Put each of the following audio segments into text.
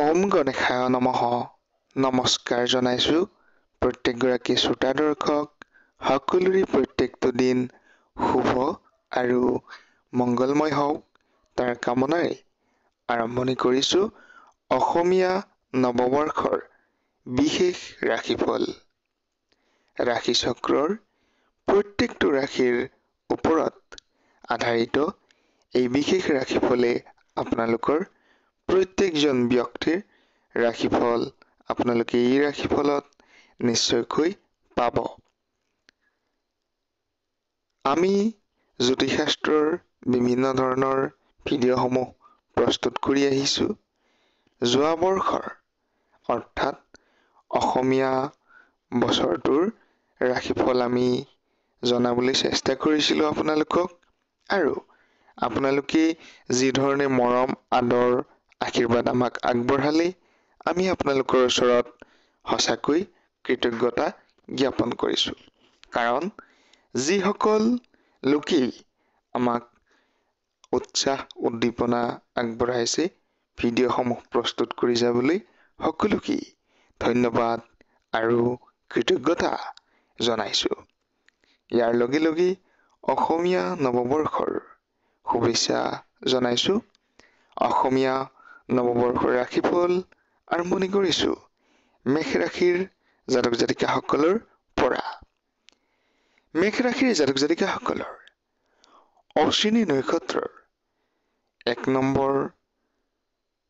ওম গণেশায় নমঃ। নমস্কাৰ জনাইছো প্ৰত্যেকগৰাকী শ্ৰোতা দৰ্শক সকলোৰে প্ৰত্যেকটো দিন শুভ আৰু মংগলময় হওক তাৰ কামনাৰে আৰম্ভণি কৰিছো অসমীয়া নৱবৰ্ষৰ বিশেষ ৰাশিফল। ৰাশি চক্ৰৰ প্ৰত্যেকটো ৰাশিৰ ওপৰত আধাৰিত এই বিশেষ ৰাশিফলে আপোনালোকৰ প্ৰত্যেকজন ব্যক্তিৰ ৰাশিফল আপোনালোকে এই ৰাশিফলত নিশ্চয়কৈ পাব। আমি জ্যোতিষশাস্ত্ৰৰ বিভিন্ন ধৰণৰ ভিডিঅ'সমূহ প্ৰস্তুত কৰি আহিছো। যোৱা বৰ্ষৰ অৰ্থাৎ অসমীয়া বছৰটোৰ ৰাশিফল আমি জনাবলৈ চেষ্টা কৰিছিলো আপোনালোকক, আৰু আপোনালোকে যি ধৰণে মৰম আদৰ আশীৰ্বাদ আমাক আগবঢ়ালে আমি আপোনালোকৰ ওচৰত সঁচাকৈ কৃতজ্ঞতা জ্ঞাপন কৰিছো। কাৰণ যিসকল লোকেই আমাক উৎসাহ উদ্দীপনা আগবঢ়াইছে ভিডিঅ'সমূহ প্ৰস্তুত কৰি যাবলৈ সকলোকেই ধন্যবাদ আৰু কৃতজ্ঞতা জনাইছো। ইয়াৰ লগে লগে অসমীয়া নৱবৰ্ষৰ শুভেচ্ছা জনাইছো। অসমীয়া নৱবৰ্ষৰ ৰাশিফল আৰম্ভণি কৰিছো মেষ ৰাশিৰ জাতক জাতিকাসকলৰ পৰা। মেষ ৰাশিৰ জাতক জাতিকাসকলৰ অশ্বিনী নক্ষত্ৰৰ 1 নম্বৰ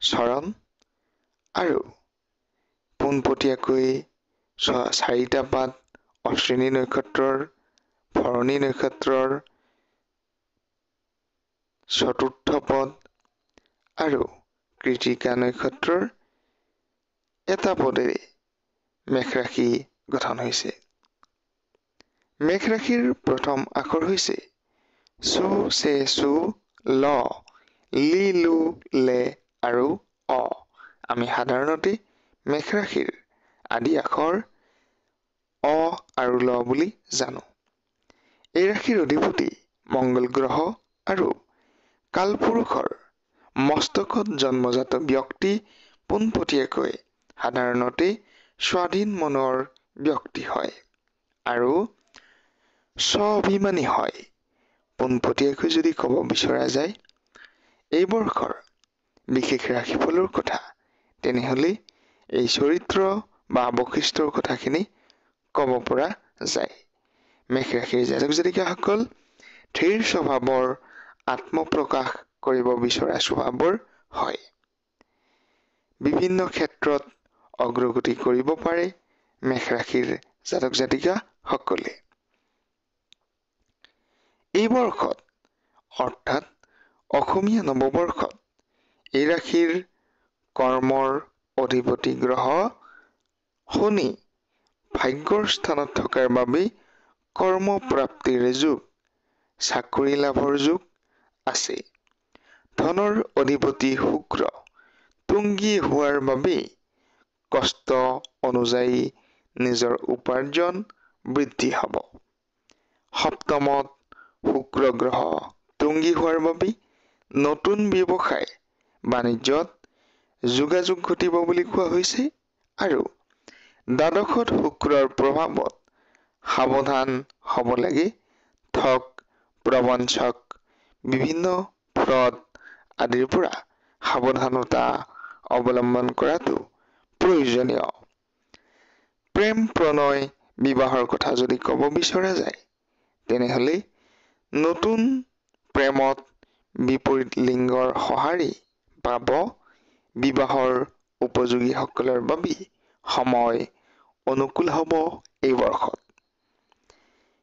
চৰণ আৰু পোনপটীয়াকৈ 4টা পাত অশ্বিনী নক্ষত্ৰৰ, ভৰণী নক্ষত্ৰৰ 4ৰ্থ পদ আৰু কৃতিকা নক্ষত্ৰৰ এটা পদেৰে মেষ ৰাশি গঠন হৈছে। মেষ ৰাশিৰ প্ৰথম আখৰ হৈছে চু, চে, চু, ল, লি, লু, লে আৰু অ। আমি সাধাৰণতে মেষ ৰাশিৰ আদি আখৰ অ আৰু ল বুলি জানো। এই ৰাশিৰ অধিপতি মংগল গ্ৰহ আৰু কালপুৰুষৰ মস্তকত জন্মজাত ব্যক্তি পোনপটীয়াকৈ সাধাৰণতে স্বাধীন মনৰ ব্যক্তি হয় আৰু স্বাভিমানী হয়। পোনপটীয়াকৈ যদি ক'ব বিচৰা যায় এই বৰ্ষৰ বিশেষ ৰাশিফলৰ কথা, তেনেহলে এই চৰিত্ৰ বা বৈশিষ্ট্যৰ কথাখিনি ক'ব পৰা যায়। মেষ ৰাশিৰ জাতক জাতিকাসকল ধীৰ স্বভাৱৰ, আত্মপ্ৰকাশ কৰিব বিচৰা স্বভাৱৰ হয়। বিভিন্ন ক্ষেত্ৰত অগ্ৰগতি কৰিব পাৰে মেষ ৰাশিৰ জাতক জাতিকাসকলে। এই বৰ্ষত অৰ্থাৎ অসমীয়া নৱবৰ্ষত এই ৰাশিৰ কৰ্মৰ অধিপতি গ্ৰহ শনি ভাগ্যৰ স্থানত থকাৰ বাবে কৰ্ম প্ৰাপ্তিৰ যোগ, চাকৰি লাভৰ যোগ আছে। ধনৰ অধিপতি শুক্ৰ তুংগী হোৱাৰ বাবে কষ্ট অনুযায়ী নিজৰ উপাৰ্জন বৃদ্ধি হ'ব। সপ্তমত শুক্ৰ গ্ৰহ তুংগী হোৱাৰ বাবে নতুন ব্যৱসায় বাণিজ্যত যোগাযোগ ঘটিব বুলি কোৱা হৈছে আৰু দ্বাদশত শুক্ৰৰ প্ৰভাৱত সাৱধান হ'ব লাগে। ঠগ প্ৰবঞ্চক বিভিন্ন ফ্ৰড আদিৰ পৰা সাৱধানতা অৱলম্বন কৰাটো প্ৰয়োজনীয়। প্ৰেম প্ৰণয় বিবাহৰ কথা যদি ক'ব বিচৰা যায় তেনেহলে নতুন প্ৰেমত বিপৰীত লিংগৰ সঁহাৰি পাব। বিবাহৰ উপযোগীসকলৰ বাবে সময় অনুকূল হ'ব এই বৰ্ষত।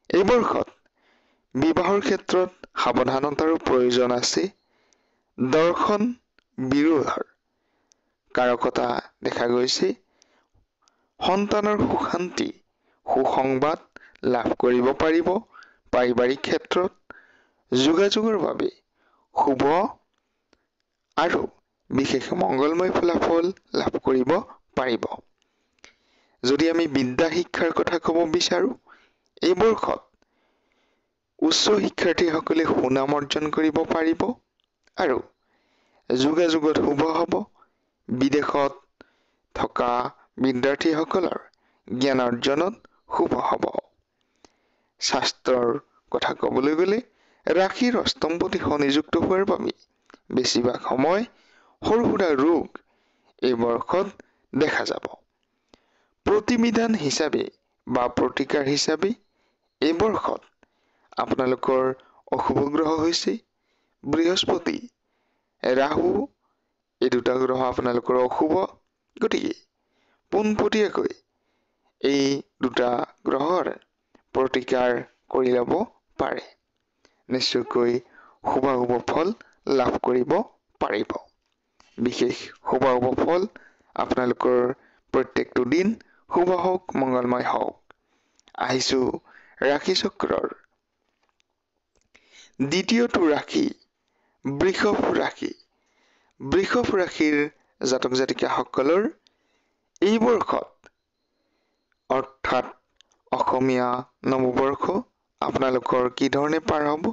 এই বৰ্ষত বিবাহৰ ক্ষেত্ৰত সাৱধানতাৰো প্ৰয়োজন আছে। দৰ্শন বিৰোধৰ কাৰকতা দেখা গৈছে। সন্তানৰ সুশান্তি, সুসংবাদ লাভ কৰিব পাৰিব। পাৰিবাৰিক ক্ষেত্ৰত যোগাযোগৰ বাবে শুভ আৰু বিশেষ মংগলময় ফলাফল লাভ কৰিব পাৰিব। যদি আমি বিদ্যা শিক্ষাৰ কথা ক'ব বিচাৰো এই বৰ্ষত উচ্চ শিক্ষাৰ্থীসকলে সুনাম অৰ্জন কৰিব পাৰিব আৰু যোগাযোগত শুভ হ'ব। বিদেশত থকা বিদ্যাৰ্থীসকলৰ জ্ঞান অৰ্জনত শুভ হ'ব। স্বাস্থ্যৰ কথা ক'বলৈ গ'লে ৰাশিৰ অষ্টমপতি নিযুক্ত হোৱাৰ বাবে বেছিভাগ সময় সৰু সুৰা ৰোগ এই বৰ্ষত দেখা যাব। প্ৰতিবিধান হিচাপে বা প্ৰতিকাৰ হিচাপে এই বৰ্ষত আপোনালোকৰ অশুভ গ্ৰহ হৈছে বৃহস্পতি, ৰাহু, এই দুটা গ্ৰহ আপোনালোকৰ অশুভ। গতিকে পোনপটীয়াকৈ এই দুটা গ্ৰহৰ প্ৰতিকাৰ কৰি ল'ব পাৰে। নিশ্চয়কৈ শুভাশুভ ফল লাভ কৰিব পাৰিব। বিশেষ শুভাশুভ ফল আপোনালোকৰ প্ৰত্যেকটো দিন শুভ হওক, মংগলময় হওক। আহিছো ৰাশি চক্ৰৰ দ্বিতীয়টো ৰাশি বৃষভ ৰাশি। বৃষভ ৰাশিৰ জাতক জাতিকাসকলৰ এই বৰ্ষত অৰ্থাৎ অসমীয়া নৱবৰ্ষ আপোনালোকৰ কি ধৰণে পাৰ হ'ব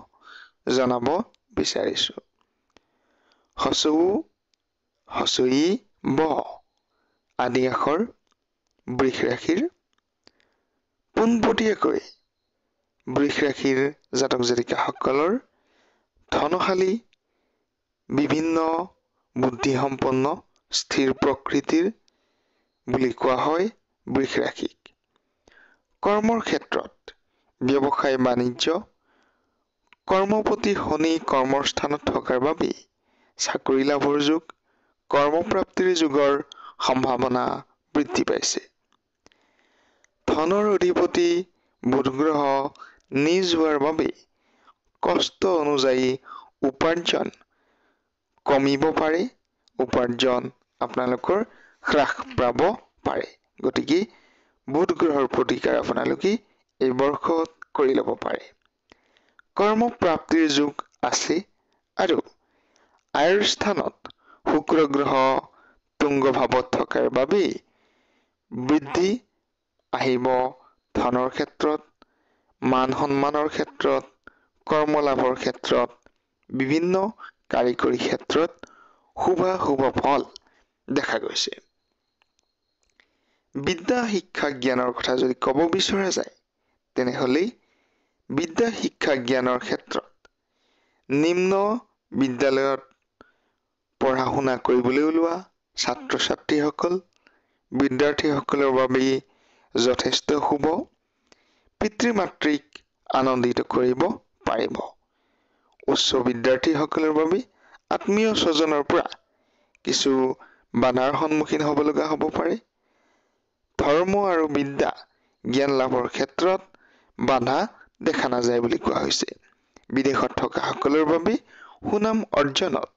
জনাব বিচাৰিছো। হচৌ, হচৈ, ব আদি আখৰ বৃষ ৰাশিৰ। পোনপটীয়াকৈ বৃষ ৰাশিৰ জাতক জাতিকাসকলৰ ধনশালী, বিভিন্ন বুদ্ধিসম্পন্ন, স্থিৰ প্ৰকৃতিৰ বুলি কোৱা হয় বৃষ ৰাশিক। কৰ্মৰ ক্ষেত্ৰত ব্যৱসায় বাণিজ্য, কৰ্মপতি শনি কৰ্মৰ স্থানত থকাৰ বাবে চাকৰি লাভৰ যোগ, কৰ্মপ্ৰাপ্তিৰ যোগৰ সম্ভাৱনা বৃদ্ধি পাইছে। ধনৰ অধিপতি বুধ গ্ৰহ নিজ হোৱাৰ বাবে কষ্ট অনুযায়ী উপাৰ্জন কমিব পাৰে, উপাৰ্জন আপোনালোকৰ হ্ৰাস পাব পাৰে। গতিকে বুধ গ্ৰহৰ প্ৰতিকাৰ আপোনালোকে এই বৰ্ষত কৰি ল'ব পাৰে। কৰ্মপ্ৰাপ্তিৰ যোগ আছে আৰু আয়ৰ স্থানত শুক্ৰ গ্ৰহ তুংগ ভাৱত থকাৰ বাবেই বৃদ্ধি আহিব ধনৰ ক্ষেত্ৰত, মান সন্মানৰ ক্ষেত্ৰত, কৰ্মলাভৰ ক্ষেত্ৰত, বিভিন্ন কাৰিকৰী ক্ষেত্ৰত শুভাশুভ ফল দেখা গৈছে। বিদ্যা শিক্ষা জ্ঞানৰ কথা যদি ক'ব বিচৰা যায় তেনেহ'লে বিদ্যা শিক্ষা জ্ঞানৰ ক্ষেত্ৰত নিম্ন বিদ্যালয়ত পঢ়া শুনা কৰিবলৈ ওলোৱা ছাত্ৰ ছাত্ৰীসকল, বিদ্যাৰ্থীসকলৰ বাবে যথেষ্ট শুভ। পিতৃ মাতৃক আনন্দিত কৰিব পাৰিব। উচ্চ বিদ্যাৰ্থীসকলৰ বাবে আত্মীয় স্বজনৰ পৰা কিছু বাধাৰ সন্মুখীন হ'ব লগা হ'ব পাৰে। ধৰ্ম আৰু বিদ্যা জ্ঞান লাভৰ ক্ষেত্ৰত বাধা দেখা নাযায় বুলি কোৱা হৈছে। বিদেশত থকা সকলৰ বাবে সুনাম অৰ্জনত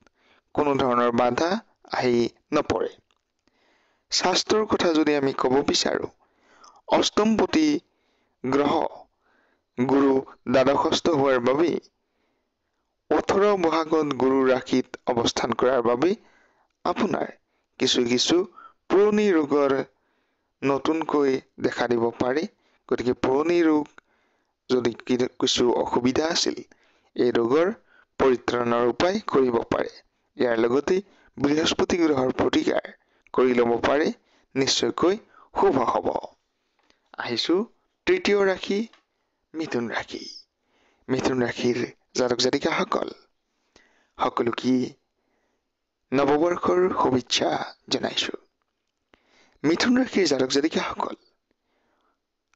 কোনো ধৰণৰ বাধা আহি নপৰে। স্বাস্থ্যৰ কথা যদি আমি ক'ব বিচাৰো, অষ্টমপতি গ্ৰহ গুৰু দ্বাদশস্থ হোৱাৰ বাবে 18 বহাগত গুৰু ৰাশিত অৱস্থান কৰাৰ বাবে আপোনাৰ কিছু কিছু পুৰণি ৰোগৰ নতুনকৈ দেখা দিব পাৰে। গতিকে পুৰণি ৰোগ যদি কিছু অসুবিধা আছিল, এই ৰোগৰ পৰিত্ৰাণৰ উপায় কৰিব পাৰে। ইয়াৰ লগতে বৃহস্পতি গ্ৰহৰ প্ৰতিকাৰ কৰি ল'ব পাৰে, নিশ্চয়কৈ শুভ হ'ব। আহিছো তৃতীয় ৰাশি মিথুন ৰাশি। মিথুন ৰাশিৰ জাতক জাতিকাসকল সকলোকে নৱবৰ্ষৰ শুভেচ্ছা জনাইছো। মিথুন ৰাশিৰ জাতক জাতিকাসকল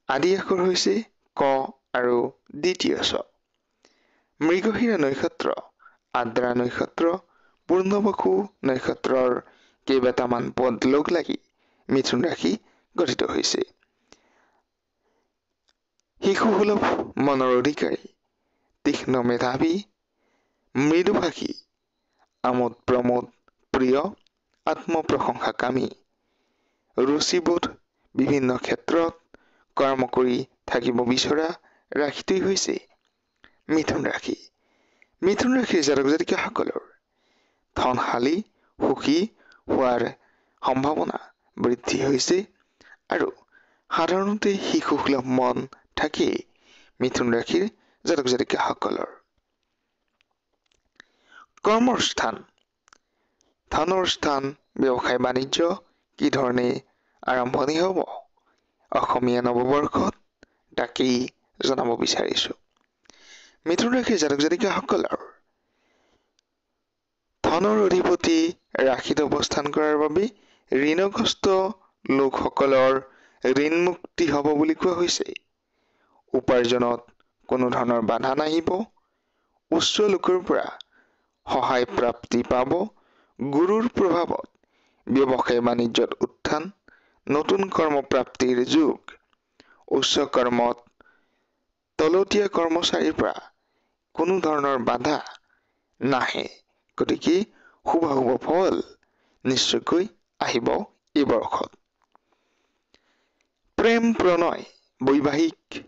আদি আখৰ হৈছে ক আৰু দ্বিতীয় ছ। মৃগশিৰা নক্ষত্ৰ, আদ্ৰা নক্ষত্ৰ, পূৰ্ণবসু নক্ষত্ৰৰ কেইবাটামান পদ লগ লাগি মিথুন ৰাশি গঠিত হৈছে। শিশুসুলভ মনৰ অধিকাৰী, তীক্ষ্ণ মেধাৱী, মৃদুভাষী, আমোদ প্ৰমোদ প্ৰিয়, আত্মপ্ৰশংসাকামী, ৰুচিবোধ বিভিন্ন ক্ষেত্ৰত কৰ্ম কৰি থাকিব বিচৰা ৰাশিটোৱেই হৈছে মিথুন ৰাশি। মিথুন ৰাশিৰ জাতক জাতিকাসকলৰ ধনশালী, সুখী হোৱাৰ সম্ভাৱনা বৃদ্ধি হৈছে আৰু সাধাৰণতে শিশুসুলভ মন থাকেই মিথুন ৰাশিৰ জাতক জাতিকাসকলৰ। কৰ্মৰ স্থান, ধনৰ স্থান ব্যৱসায় বাণিজ্য কি ধৰণে আৰম্ভণি হ'ব অসমীয়া নৱবৰ্ষত তাকেই জনাব বিচাৰিছো। মিথুন ৰাশিৰ জাতক জাতিকাসকলৰ ধনৰ অধিপতি ৰাশিত অৱস্থান কৰাৰ বাবে ঋণগ্ৰস্ত লোকসকলৰ ঋণ মুক্তি হ'ব বুলি কোৱা হৈছে। উপাৰ্জনত কোনো ধৰণৰ বাধা নাহিব। উচ্চ লোকৰ পৰা সহায় প্ৰাপ্তি পাব। গুৰুৰ প্ৰভাৱত ব্যৱসায় বাণিজ্যত উত্থান, নতুন কৰ্ম প্ৰাপ্তিৰ যোগ। উচ্চ কৰ্মত তলতীয়া কৰ্মচাৰীৰ পৰা কোনো ধৰণৰ বাধা নাহে। গতিকে শুভ ফল নিশ্চয়কৈ আহিব এই বৰ্ষত। প্ৰেম প্ৰণয় বৈবাহিক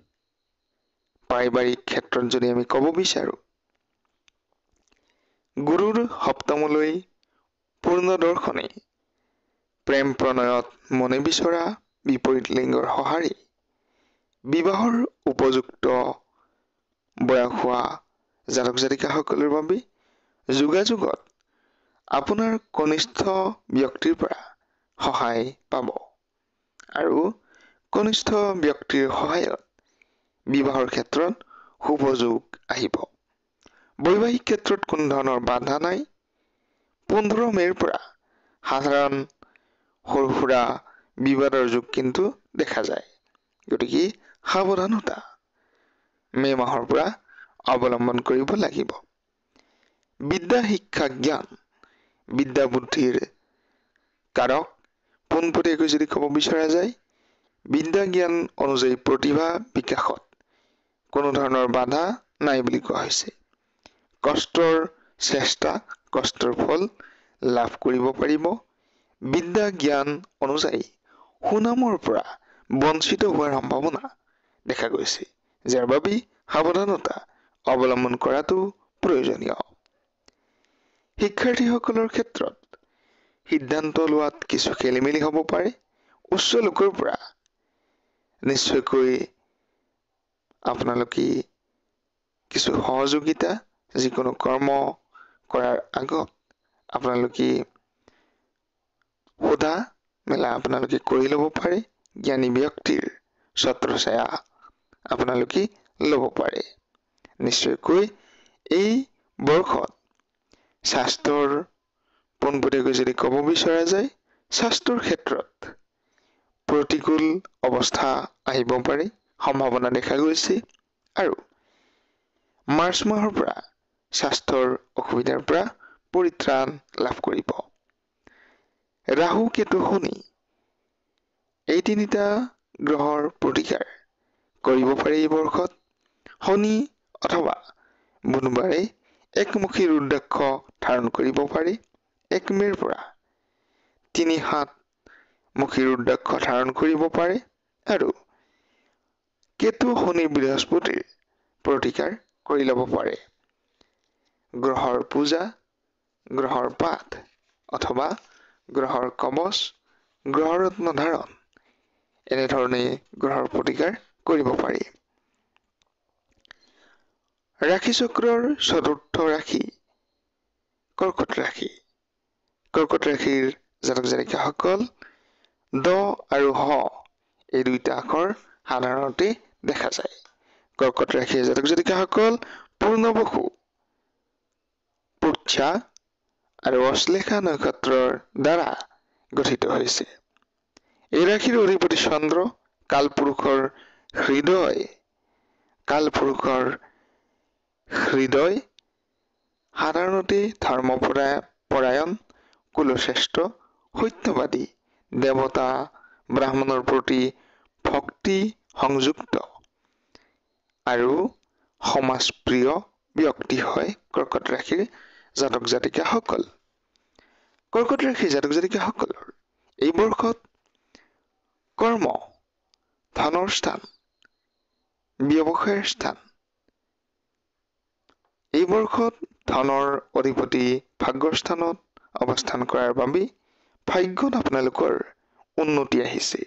পাৰিবাৰিক ক্ষেত্ৰত যদি আমি ক'ব বিচাৰো, গুৰুৰ সপ্তমলৈ পূৰ্ণ দৰ্শনে প্ৰেম প্ৰণয়ত মনে বিচৰা বিপৰীত লিংগৰ সঁহাৰি বিবাহৰ উপযুক্ত বয়স হোৱা জাতক জাতিকাসকলৰ বাবে যোগাযোগত আপোনাৰ কনিষ্ঠ ব্যক্তিৰ পৰা সহায় পাব আৰু কনিষ্ঠ ব্যক্তিৰ সহায়ত বিবাহৰ ক্ষেত্ৰত শুভ যোগ আহিব। বৈবাহিক ক্ষেত্ৰত কোনো ধৰণৰ বাধা নাই। 15 মে'ৰ পৰা সাধাৰণ সৰু সুৰা বিবাদৰ যোগ কিন্তু দেখা যায়। গতিকে সাৱধানতা মে' মাহৰ পৰা অৱলম্বন কৰিব লাগিব। বিদ্যা শিক্ষা জ্ঞান বিদ্যা বুদ্ধিৰ কাৰক পোনপটীয়াকৈ যদি ক'ব বিচৰা যায়, বিদ্যা জ্ঞান অনুযায়ী প্ৰতিভা বিকাশত কোনো ধৰণৰ বাধা নাই বুলি কোৱা হৈছে। কষ্টৰ চেষ্টা কষ্টৰ ফল লাভ কৰিব পাৰিব। বিদ্যা জ্ঞান অনুযায়ী সুনামৰ পৰা বঞ্চিত হোৱাৰ সম্ভাৱনা দেখা গৈছে, যাৰ বাবে সাৱধানতা অৱলম্বন কৰাটো প্ৰয়োজনীয়। শিক্ষাৰ্থীসকলৰ ক্ষেত্ৰত সিদ্ধান্ত লোৱাত কিছু খেলিমেলি হ'ব পাৰে। উচ্চ লোকৰ পৰা নিশ্চয়কৈ আপোনালোকে কিছু সহযোগিতা যিকোনো কৰ্ম কৰাৰ আগত আপোনালোকে সোধা মেলা আপোনালোকে কৰি ল'ব পাৰে। জ্ঞানী ব্যক্তিৰ ছত্ৰছায়া আপোনালোকে ল'ব পাৰে। নিশ্চয়কৈ এই বৰ্ষত স্বাস্থ্যৰ পোনপটীয়াকৈ যদি ক'ব বিচৰা যায়, স্বাস্থ্যৰ ক্ষেত্ৰত প্ৰতিকূল অৱস্থা আহিব পাৰে, সম্ভাৱনা দেখা গৈছে আৰু মাৰ্চ মাহৰ পৰা স্বাস্থ্যৰ অসুবিধাৰ পৰা পৰিত্ৰাণ লাভ কৰিব। ৰাহু কেতু শনি এই তিনিটা গ্ৰহৰ প্ৰতিকাৰ কৰিব পাৰি এই বৰ্ষত। শনি অথবা বুধবাৰে একমুখী ৰুদ্ৰাক্ষ ধাৰণ কৰিব পাৰি। 1 মে'ৰ পৰা 3-7 মুখী ৰুদ্ৰাক্ষ ধাৰণ কৰিব পাৰে আৰু কেতু শনি বৃহস্পতিৰ প্ৰতিকাৰ কৰি ল'ব পাৰে। গ্ৰহৰ পূজা, গ্ৰহৰ পাঠ অথবা গ্ৰহৰ কবচ, গ্ৰহৰত্ন ধাৰণ এনেধৰণে গ্ৰহৰ প্ৰতিকাৰ কৰিব পাৰি। ৰাশি চক্ৰৰ চতুৰ্থ ৰাশি কৰ্কট ৰাশি। কৰ্কট ৰাশিৰ জাতক জাতিকাসকল দ আৰু হ এই দুইটা আখৰ সাধাৰণতে দেখা যায়। কৰ্কট ৰাশিৰ জাতক জাতিকাসকল পূৰ্ণবসু, পুষ্যা আৰু অশ্লেষা নক্ষত্ৰৰ দ্বাৰা গঠিত হৈছে। এই ৰাশিৰ অধিপতি চন্দ্ৰ কালপুৰুষৰ হৃদয় সাধাৰণতে ধৰ্মপৰায়ণ, কুলশ্ৰেষ্ঠ, সত্যবাদী, দেৱতা ব্ৰাহ্মণৰ প্ৰতি ভক্তি সংযুক্ত আৰু সমাজপ্ৰিয় ব্যক্তি হয় কৰ্কট ৰাশিৰ জাতক জাতিকাসকল। কৰ্কট ৰাশিৰ জাতক জাতিকাসকলৰ এই বৰ্ষত কৰ্ম, ধনৰ স্থান, ব্যৱসায়ৰ স্থান। এই বৰ্ষত ধনৰ অধিপতি ভাগ্যৰ স্থানত অৱস্থান কৰাৰ বাবে ভাগ্যত আপোনালোকৰ উন্নতি আহিছে।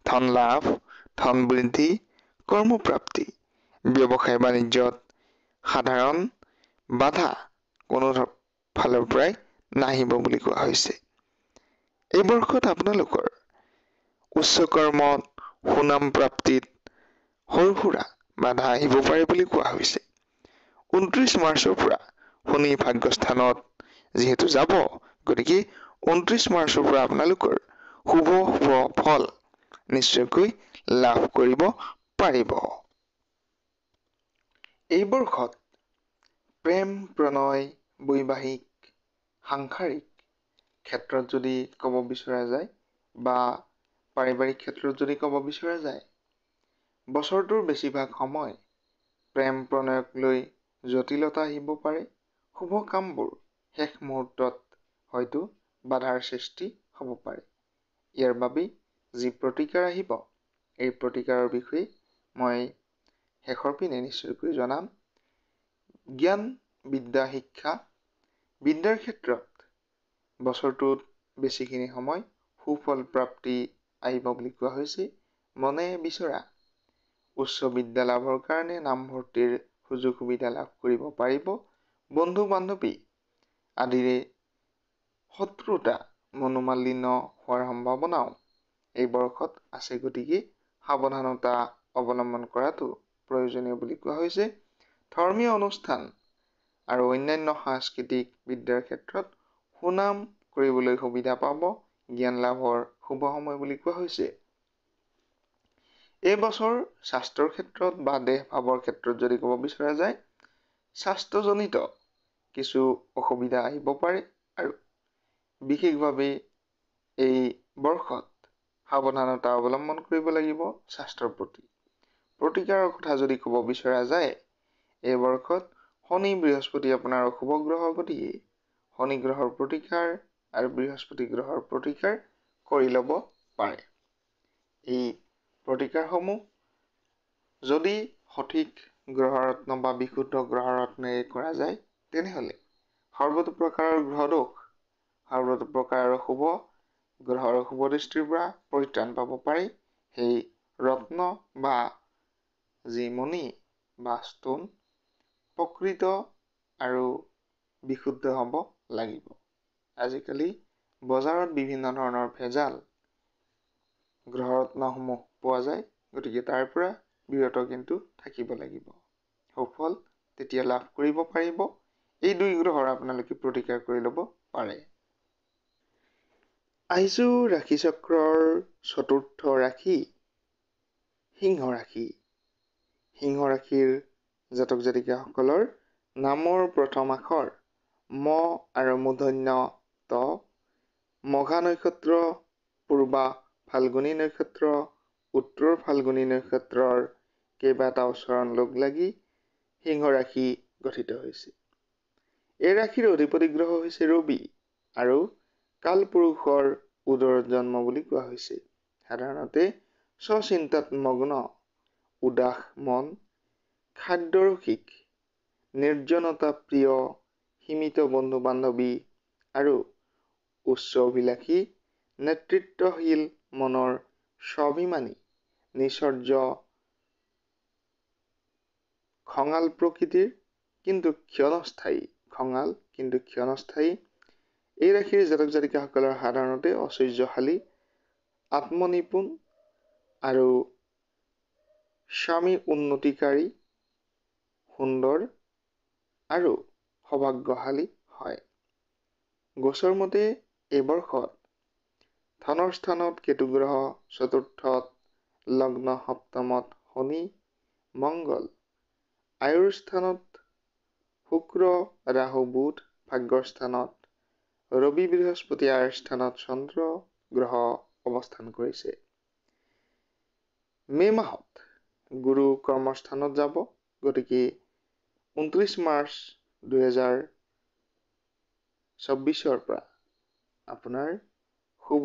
ধন লাভ, ধন বৃদ্ধি, কৰ্মপ্ৰাপ্তি, ব্যৱসায় বাণিজ্যত সাধাৰণ বাধা কোনো ফালৰ পৰাই নাহিব বুলি কোৱা হৈছে। এই বৰ্ষত আপোনালোকৰ উচ্চ কৰ্মত সুনাম প্ৰাপ্তিত সৰু সুৰা বাধা আহিব পাৰে বুলি কোৱা হৈছে। 29 মাৰ্চৰ পৰা শনি ভাগ্যস্থানত যিহেতু যাব, গতিকে 29 মাৰ্চৰ পৰা আপোনালোকৰ শুভ ফল নিশ্চয়কৈ লাভ কৰিব পাৰিব। এই বৰ্ষত প্ৰেম, প্ৰণয়, বৈবাহিক, সাংসাৰিক ক্ষেত্ৰত যদি ক'ব বিচৰা যায় বা পাৰিবাৰিক ক্ষেত্ৰত যদি ক'ব বিচৰা যায়, বছৰটোৰ বেছিভাগ সময় প্ৰেম প্ৰণয়ক লৈ জটিলতা আহিব পাৰে। শুভ কামবোৰ শেষ মুহূৰ্তত হয়তো বাধাৰ সৃষ্টি হ'ব পাৰে। ইয়াৰ বাবেই যি প্ৰতিকাৰ আহিব, এই প্ৰতিকাৰৰ বিষয়ে মই শেষৰ পিনে নিশ্চয়কৈ জনাম। জ্ঞান, বিদ্যা, শিক্ষা, বিদ্যাৰ ক্ষেত্ৰত বছৰটোত বেছিখিনি সময় সুফল প্ৰাপ্তি আহিব বুলি কোৱা হৈছে। মনে বিচৰা উচ্চ বিদ্যা লাভৰ কাৰণে নামভৰ্তিৰ সুযোগ সুবিধা লাভ কৰিব পাৰিব। বন্ধু বান্ধৱী আদিৰে শত্ৰুতা মনোমালিন্য হোৱাৰ সম্ভাৱনাও এই বৰ্ষত আছে, গতিকে সাৱধানতা অৱলম্বন কৰাটো প্ৰয়োজনীয় বুলি কোৱা হৈছে। ধৰ্মীয় অনুষ্ঠান আৰু অন্যান্য সাংস্কৃতিক বিদ্যাৰ ক্ষেত্ৰত সুনাম কৰিবলৈ সুবিধা পাব। জ্ঞান লাভৰ শুভ সময় বুলি কোৱা হৈছে। এই বছৰ স্বাস্থ্যৰ ক্ষেত্ৰত বা দেহ ভাৱৰ ক্ষেত্ৰত যদি ক'ব বিচৰা যায়, স্বাস্থ্যজনিত কিছু অসুবিধা আহিব পাৰে আৰু বিশেষভাৱে এই বৰ্ষত সাৱধানতা অৱলম্বন কৰিব লাগিব স্বাস্থ্যৰ প্ৰতি। প্ৰতিকাৰৰ কথা যদি ক'ব বিচৰা যায়, এই বৰ্ষত শনি বৃহস্পতি আপোনাৰ অশুভ গ্ৰহ, গতিকে শনি গ্ৰহৰ প্ৰতিকাৰ আৰু বৃহস্পতি গ্ৰহৰ প্ৰতিকাৰ কৰি ল'ব পাৰে। এই প্ৰতিকাৰসমূহ যদি সঠিক গ্ৰহৰত্ন বা বিশুদ্ধ গ্ৰহৰত্নেৰে কৰা যায়, তেনেহ'লে সৰ্বতো প্ৰকাৰৰ গ্ৰহদোষ, সৰ্বতো প্ৰকাৰৰ শুভ গ্ৰহৰ শুভ দৃষ্টিৰ পৰা পৰিত্ৰাণ পাব পাৰি। সেই ৰত্ন বা যি মণি বা ষ্ট'ন প্ৰকৃত আৰু বিশুদ্ধ হ'ব লাগিব। আজিকালি বজাৰত বিভিন্ন ধৰণৰ ভেজাল গ্ৰহৰত্নসমূহ পোৱা যায়, গতিকে তাৰ পৰা বিৰত কিন্তু থাকিব লাগিব। সুফল তেতিয়া লাভ কৰিব পাৰিব। এই দুই গ্ৰহৰ আপোনালোকে প্ৰতিকাৰ কৰি ল'ব পাৰে। আইজো ৰাশি চক্ৰৰ চতুৰ্থ ৰাশি সিংহ ৰাশি। সিংহ ৰাশিৰ জাতক জাতিকাসকলৰ নামৰ প্ৰথম আখৰ ম আৰু মূৰ্ধন্য ত, মঘা নক্ষত্ৰ, পূৰ্বা ফাল্গুনী নক্ষত্ৰ, উত্তৰ ফাল্গুনী নক্ষত্ৰৰ কেইবাটাও চৰণ লগ লাগি সিংহ ৰাশি গঠিত হৈছে। এই ৰাশিৰ অধিপতি গ্ৰহ হৈছে ৰবি আৰু কালপুৰুষৰ উদৰত জন্ম বুলি কোৱা হৈছে। সাধাৰণতে স্বচিন্তাত মগ্ন, উদাস মন, খাদ্যৰসিক, নিৰ্জনতা প্ৰিয়, সীমিত বন্ধু বান্ধৱী আৰু উচ্চ অভিলাষী, নেতৃত্বশীল মনৰ, স্বাভিমানী, নিচৰ্য, খঙাল প্ৰকৃতিৰ কিন্তু ক্ষণস্থায়ী। এই ৰাশিৰ জাতক জাতিকাসকলৰ সাধাৰণতে ঐশ্বৰ্যশালী, আত্মনিপুণ আৰু স্বামী উন্নতিকাৰী, সুন্দৰ আৰু সৌভাগ্যশালী হয়। গোচৰ মতে এই বৰ্ষত ধনৰ স্থানত কেতু গ্ৰহ, চতুৰ্থত লগ্ন, সপ্তমত শনি, মংগল, আয়ুৰ স্থানত শুক্ৰ, ৰাহু, বুধ, ভাগ্যৰ স্থানত ৰবি, বৃহস্পতি, আয়ৰ স্থানত চন্দ্ৰ গ্ৰহ অৱস্থান কৰিছে। মে' মাহত গুৰু কৰ্মস্থানত যাব, গতিকে 29 মাৰ্চ 2024 পৰা আপোনাৰ শুভ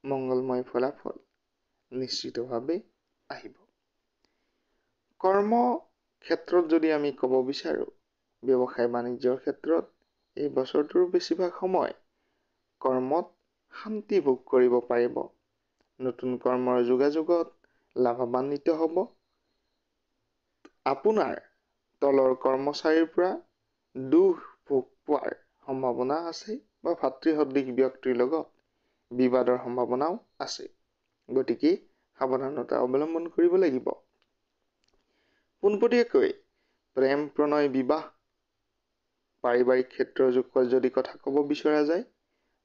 মংগলময় ফলাফল নিশ্চিতভাৱে আহিব। কৰ্ম ক্ষেত্ৰত যদি আমি ক'ব বিচাৰোঁ, ব্যৱসায় বাণিজ্যৰ ক্ষেত্ৰত এই বছৰটোৰ বেছিভাগ সময় কৰ্মত শান্তি ভোগ কৰিব পাৰিব। নতুন কৰ্মৰ যোগাযোগত লাভান্বিত হ'ব। আপোনাৰ তলৰ কৰ্মচাৰীৰ পৰা দুখ ভোগ পোৱাৰ সম্ভাৱনা আছে বা ভাতৃসদৃশ ব্যক্তিৰ লগত বিবাদৰ সম্ভাৱনাও আছে। গতিকে সাৱধানতা অৱলম্বন কৰিব লাগিব। পোনপটীয়াকৈ প্ৰেম প্ৰণয় বিবাহ পাৰিবাৰিক ক্ষেত্ৰৰ যদি কথা ক'ব বিচৰা যায়,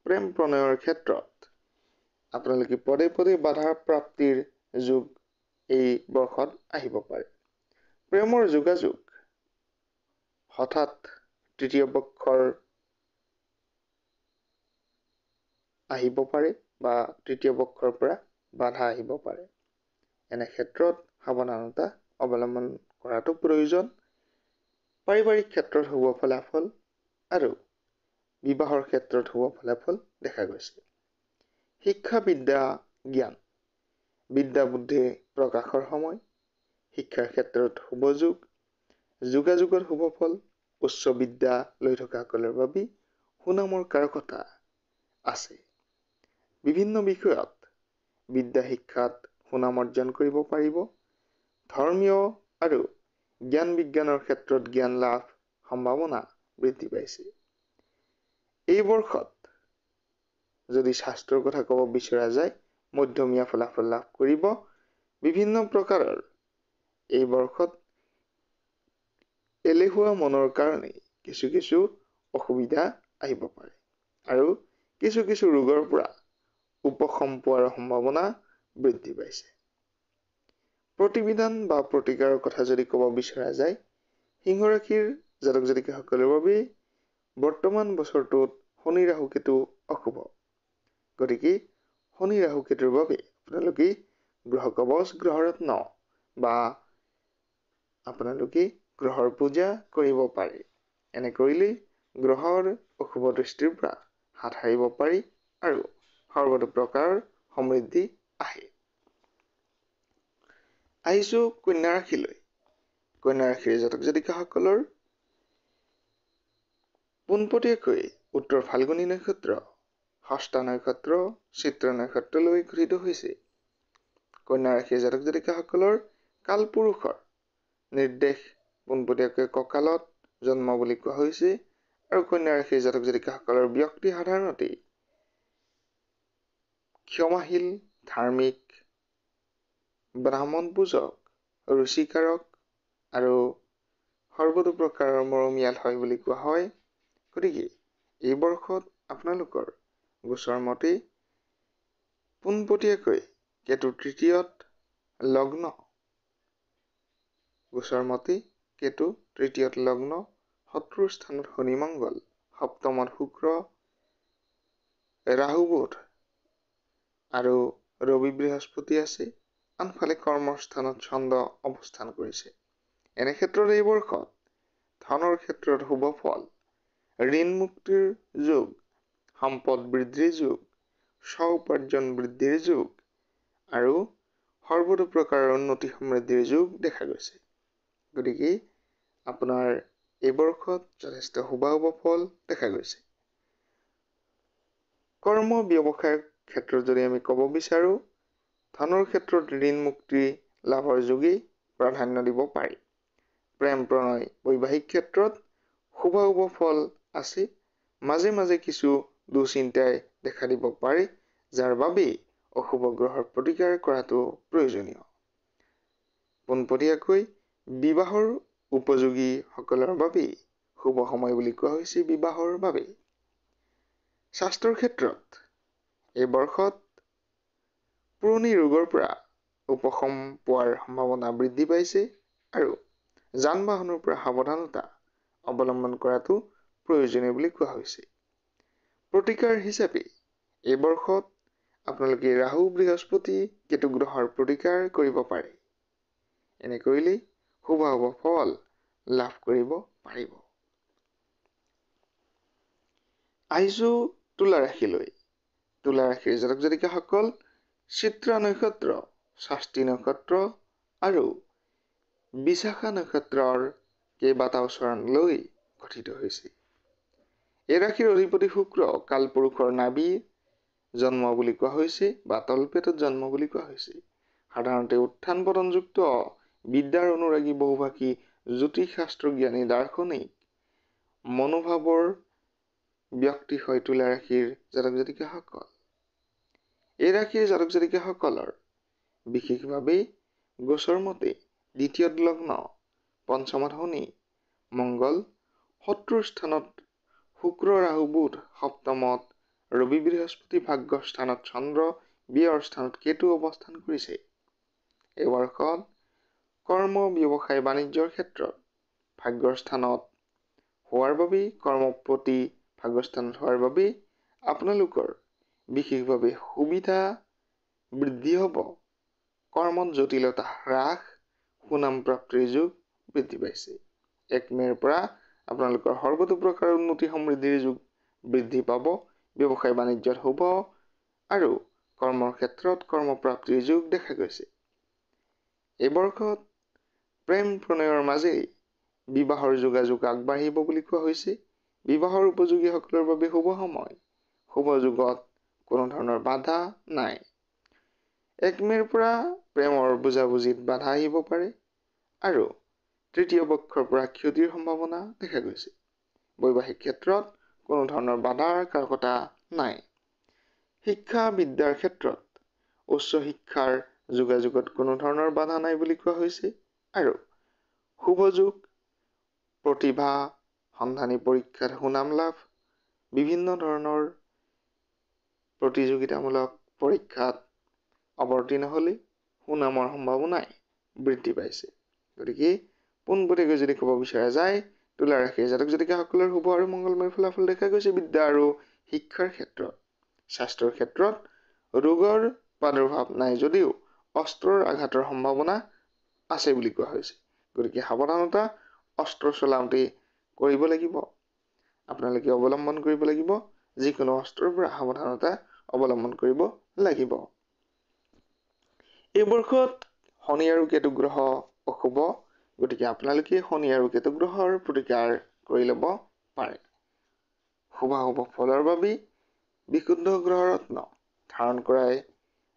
প্ৰেম প্ৰণয়ৰ ক্ষেত্ৰত আপোনালোকে পদে পদে বাধা প্ৰাপ্তিৰ যুগ এই বৰ্ষত আহিব পাৰে। প্ৰেমৰ যোগাযোগ হঠাৎ তৃতীয় পক্ষৰ আহিব পাৰে বা তৃতীয় পক্ষৰ পৰা বাধা আহিব পাৰে। এনে ক্ষেত্ৰত সাৱধানতা অৱলম্বন কৰাটো প্ৰয়োজন। পাৰিবাৰিক ক্ষেত্ৰত শুভ ফলাফল আৰু বিবাহৰ ক্ষেত্ৰত শুভ ফলাফল দেখা গৈছে। শিক্ষা বিদ্যা জ্ঞান বিদ্যা বুদ্ধি প্ৰকাশৰ সময়। শিক্ষাৰ ক্ষেত্ৰত শুভ যোগ, যোগাযোগৰ শুভ ফল, উচ্চ বিদ্যা লৈ থকাসকলৰ বাবে সুনামৰ কাৰকতা আছে। বিভিন্ন বিষয়ত বিদ্যা শিক্ষাত সুনাম অৰ্জন কৰিব পাৰিব। ধৰ্মীয় আৰু জ্ঞান বিজ্ঞানৰ ক্ষেত্ৰত জ্ঞান লাভ সম্ভাৱনা বৃদ্ধি পাইছে। এই বৰ্ষত যদি স্বাস্থ্যৰ কথা ক'ব বিচৰা যায়, মধ্যমীয়া ফলাফল লাভ কৰিব। বিভিন্ন প্ৰকাৰৰ এই বৰ্ষত এলেহুৱা মনৰ কাৰণে কিছু অসুবিধা আহিব পাৰে আৰু কিছু ৰোগৰ পৰা উপশম পোৱাৰ সম্ভাৱনা বৃদ্ধি পাইছে। প্ৰতিবিধান বা প্ৰতিকাৰৰ কথা যদি ক'ব বিচৰা যায়, সিংহ ৰাশিৰ জাতক জাতিকাসকলৰ বাবে বৰ্তমান বছৰটোত শনি ৰাহু কেতু অশুভ। গতিকে শনি ৰাহু কেতুৰ বাবে আপোনালোকে গ্ৰহ কৱচ গ্ৰহৰত্ন বা আপোনালোকে গ্ৰহৰ পূজা কৰিব পাৰে। এনে কৰিলেই গ্ৰহৰ অশুভ দৃষ্টিৰ পৰা হাত সাৰিব পাৰি আৰু সৰ্বতো প্ৰকাৰৰ সমৃদ্ধি আহে। আহিছো কন্যা ৰাশিলৈ। কন্যা ৰাশিৰ জাতক জাতিকাসকলৰ পোনপটীয়াকৈ উত্তৰ ফাল্গুনী নক্ষত্ৰ, হস্তা নক্ষত্ৰ, চিত্ৰ নক্ষত্ৰলৈ গঠিত হৈছে। কন্যা ৰাশিৰ জাতক জাতিকাসকলৰ কালপুৰুষৰ নিৰ্দেশ পোনপটীয়াকৈ কঁকালত জন্ম বুলি কোৱা হৈছে আৰু কন্যা ৰাশিৰ জাতক জাতিকাসকলৰ ব্যক্তি সাধাৰণতে ক্ষমাশীল, ধাৰ্মিক, ব্ৰাহ্মণ পূজক, ৰুচিকাৰক আৰু সৰ্বতো প্ৰকাৰৰ মৰমীয়াল হয় বুলি কোৱা হয়। গতিকে এই বৰ্ষত আপোনালোকৰ গোচৰ মতে পোনপটীয়াকৈ কেতু তৃতীয়ত লগ্ন, গোচৰ মতে কেতু তৃতীয়ত লগ্ন, শত্ৰুৰ স্থানত শনি মংগল, সপ্তমত শুক্ৰ, ৰাহু বুধ আৰু ৰবি বৃহস্পতি আছে। আনফালে কৰ্মস্থানত চন্দ্ৰ অৱস্থান কৰিছে। এনে ক্ষেত্ৰত এই বৰ্ষত ধনৰ ক্ষেত্ৰত শুভ ফল, ঋণ মুক্তিৰ যোগ, সম্পদ বৃদ্ধিৰ যোগ, স্ব উপাৰ্জন বৃদ্ধিৰ যোগ আৰু সৰ্বতো প্ৰকাৰৰ উন্নতি সমৃদ্ধিৰ যোগ দেখা গৈছে। গতিকে আপোনাৰ এই বৰ্ষত যথেষ্ট শুভ ফল দেখা গৈছে। কৰ্ম ব্যৱসায়ৰ ক্ষেত্ৰত যদি আমি ক'ব বিচাৰো, ধনৰ ক্ষেত্ৰত ঋণ মুক্তি লাভৰ যোগেই প্ৰাধান্য দিব পাৰি। প্ৰেম প্ৰণয় বৈবাহিক ক্ষেত্ৰত শুভ ফল আছে। মাজে মাজে কিছু দুশ্চিন্তাই দেখা দিব পাৰে, যাৰ বাবে অশুভ গ্ৰহৰ প্ৰতিকাৰ কৰাটো প্ৰয়োজনীয়। পোনপটীয়াকৈ বিবাহৰ উপযোগী সকলৰ বাবে শুভ সময় বুলি কোৱা হৈছে বিবাহৰ বাবে। স্বাস্থ্যৰ ক্ষেত্ৰত এই বৰ্ষত পুৰণি ৰোগৰ পৰা উপশম পোৱাৰ সম্ভাৱনা বৃদ্ধি পাইছে আৰু যান বাহনৰ পৰা সাৱধানতা অৱলম্বন কৰাটো প্ৰয়োজনীয় বুলি কোৱা হৈছে। প্ৰতিকাৰ হিচাপে এই বৰ্ষত আপোনালোকে ৰাহু বৃহস্পতি কেতু গ্ৰহৰ প্ৰতিকাৰ কৰিব পাৰে। এনে কৰিলেই শুভ ফল লাভ কৰিব পাৰিব। আহিছো তুলা ৰাশিলৈ। তুলা ৰাশিৰ জাতক জাতিকাসকল চিত্ৰা নক্ষত্ৰ, ষষ্ঠী নক্ষত্ৰ আৰু বিশাখা নক্ষত্ৰৰ কেইবাটাও চৰণ লৈ গঠিত হৈছে। এই ৰাশিৰ অধিপতি শুক্ৰ কালপুৰুষৰ নাভিৰ জন্ম বুলি কোৱা হৈছে বা তলপেটত জন্ম বুলি কোৱা হৈছে। সাধাৰণতে উত্থান পতনযুক্ত বিদ্যাৰ অনুৰাগী, বহুভাষী, জ্যোতিষ শাস্ত্ৰ জ্ঞানী, দাৰ্শনিক মনোভাৱৰ ব্যক্তি হয় তুলা ৰাশিৰ জাতক জাতিকাসকল। এই ৰাশিৰ জাতক জাতিকাসকলৰ বিশেষভাৱে গোচৰ মতে দ্বিতীয়ত লগ্ন, পঞ্চমত শনি, মংগল, শত্ৰুৰ স্থানত শুক্ৰ ৰাহু বুধ, সপ্তমত ৰবি বৃহস্পতি, ভাগ্যৰ স্থানত চন্দ্ৰ, ব্যয়ৰ স্থানত কেতু অৱস্থান কৰিছে। এই বৰ্ষত কৰ্ম, ব্যৱসায়, বাণিজ্যৰ ক্ষেত্ৰত ভাগ্যৰ স্থানত হোৱাৰ বাবে আপোনালোকৰ বিশেষভাৱে সুবিধা বৃদ্ধি হ'ব। কৰ্মত জটিলতা হ্ৰাস, সুনাম প্ৰাপ্তিৰ যোগ বৃদ্ধি পাইছে। 1 মে'ৰ পৰা আপোনালোকৰ সৰ্বতো প্ৰকাৰৰ উন্নতি সমৃদ্ধিৰ যোগ বৃদ্ধি পাব। ব্যৱসায় বাণিজ্যত শুভ আৰু কৰ্মৰ ক্ষেত্ৰত কৰ্মপ্ৰাপ্তিৰ যোগ দেখা গৈছে। এই বৰ্ষত প্ৰেম প্ৰণয়ৰ মাজেৰে বিবাহৰ যোগাযোগ আগবাঢ়িব বুলি কোৱা হৈছে। বিবাহৰ উপযোগীসকলৰ বাবে শুভ সময়। শুভ যোগত কোনো ধৰণৰ বাধা নাই। 1 মে'ৰ পৰা প্ৰেমৰ বুজাবুজিত বাধা আহিব পাৰে আৰু তৃতীয় পক্ষৰ পৰা ক্ষতিৰ সম্ভাৱনা দেখা গৈছে। বৈবাহিক ক্ষেত্ৰত কোনো ধৰণৰ বাধাৰ কথা নাই। শিক্ষা বিদ্যাৰ ক্ষেত্ৰত উচ্চ শিক্ষাৰ যোগাযোগত কোনো ধৰণৰ বাধা নাই বুলি কোৱা হৈছে আৰু শুভ যোগ, প্ৰতিভা সন্ধানী পৰীক্ষাত সুনাম লাভ, বিভিন্ন ধৰণৰ প্ৰতিযোগিতামূলক পৰীক্ষাত অৱতীৰ্ণ হ'লে সুনামৰ সম্ভাৱনাই বৃদ্ধি পাইছে। গতিকে পোনপটীয়াকৈ যদি ক'ব বিচৰা যায়, তুলা ৰাশিৰ জাতক জাতিকাসকলৰ শুভ আৰু মংগলময় ফলাফল দেখা গৈছে বিদ্যা আৰু শিক্ষাৰ ক্ষেত্ৰত। স্বাস্থ্যৰ ক্ষেত্ৰত ৰোগৰ প্ৰাদুৰ্ভাৱ নাই যদিও অস্ত্ৰৰ আঘাতৰ সম্ভাৱনা আছে বুলি কোৱা হৈছে। গতিকে সাৱধানতা অস্ত্ৰ চলাওঁতে কৰিব লাগিব। আপোনালোকে অৱলম্বন কৰিব লাগিব। যিকোনো অস্ত্ৰৰ পৰা সাৱধানতা অৱলম্বন কৰিব লাগিব। এই বৰ্ষত শনি আৰু কেতু গ্ৰহ অশুভ। গতিকে আপোনালোকে শনি আৰু কেতু গ্ৰহৰ প্ৰতিকাৰ কৰি ল'ব পাৰে। শুভাশুভ ফলৰ বাবে বিশুদ্ধ গ্ৰহ ৰত্ন ধাৰণ কৰাই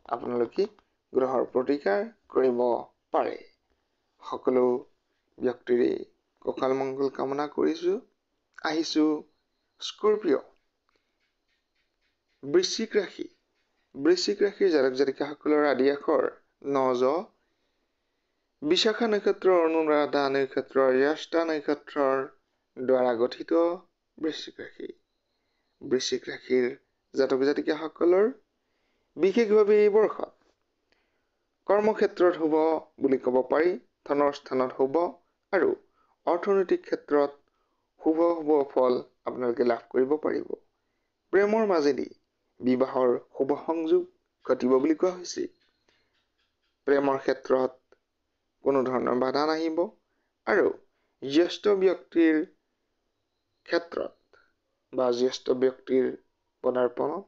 আপোনালোকে গ্ৰহৰ প্ৰতিকাৰ কৰিব পাৰে। সকলো ব্যক্তিৰে কঁকাল মংগল কামনা কৰিছোঁ। আহিছোঁ স্কৰ্পিঅ। বৃশ্চিক ৰাশি। বৃশ্চিক ৰাশিৰ জাতক জাতিকাসকলৰ আদি আখৰ ন-জ, বিশাখা নক্ষত্ৰ, অনুৰাধা নক্ষত্ৰ, জ্যেষ্ঠা নক্ষত্ৰৰ দ্বাৰা গঠিত বৃশ্চিক ৰাশি। বৃশ্চিক ৰাশিৰ জাতক জাতিকাসকলৰ বিশেষভাৱে এই বৰ্ষত কৰ্মক্ষেত্ৰত শুভ বুলি ক'ব পাৰি। ধনৰ স্থানত শুভ আৰু অৰ্থনৈতিক ক্ষেত্ৰত শুভ ফল আপোনালোকে লাভ কৰিব পাৰিব। প্ৰেমৰ মাজেদি বিবাহৰ শুভ সংযোগ ঘটিব বুলি কোৱা হৈছে। প্ৰেমৰ ক্ষেত্ৰত কোনো ধৰণৰ বাধা নাহিব আৰু জ্যেষ্ঠ ব্যক্তিৰ ক্ষেত্ৰত বা জ্যেষ্ঠ ব্যক্তিৰ পদাৰ্পণত